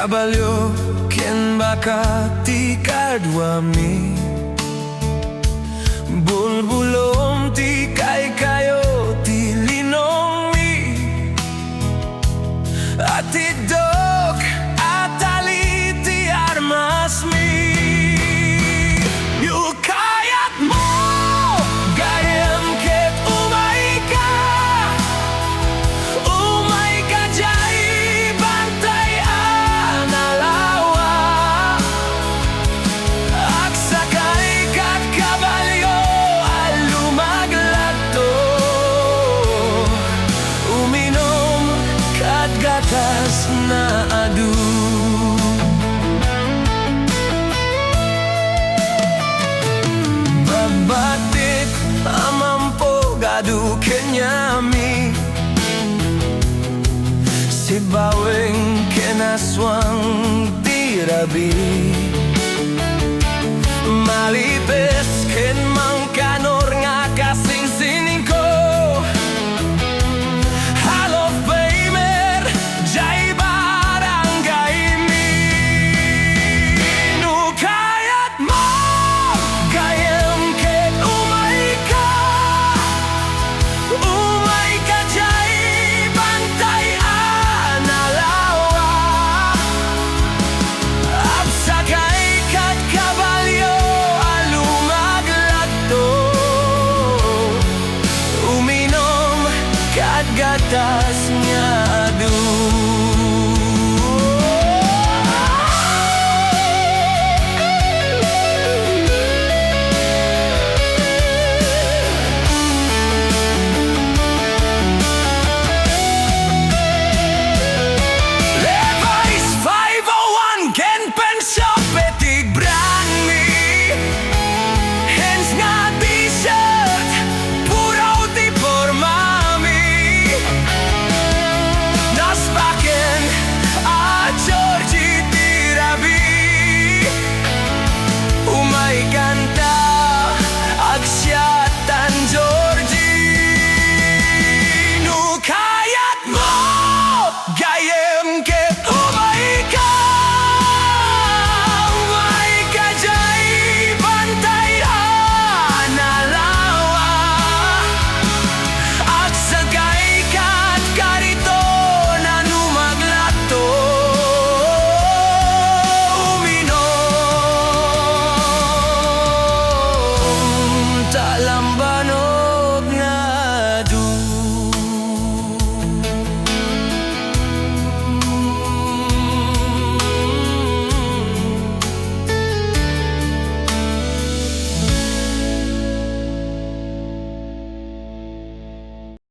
kabalyo ken baka ti kadwami bulbulom ti kayo ti linomi at idok at ali ti armas mi yukayat mo gayem ket umay ka jay bantay analawa ak sakay kat kabalyo alumagladto uminom kat gatas na adu babatik amampo gadu kenyami si baweng kenaswang tirabi malipes ken mangkanor nga kasing sining ko Hall of Famer jay barangay mi nukayat mo gayem ket umay ka jay bantay analawa absakay kat kabalyo alumagladto uminom kat gatas nga adu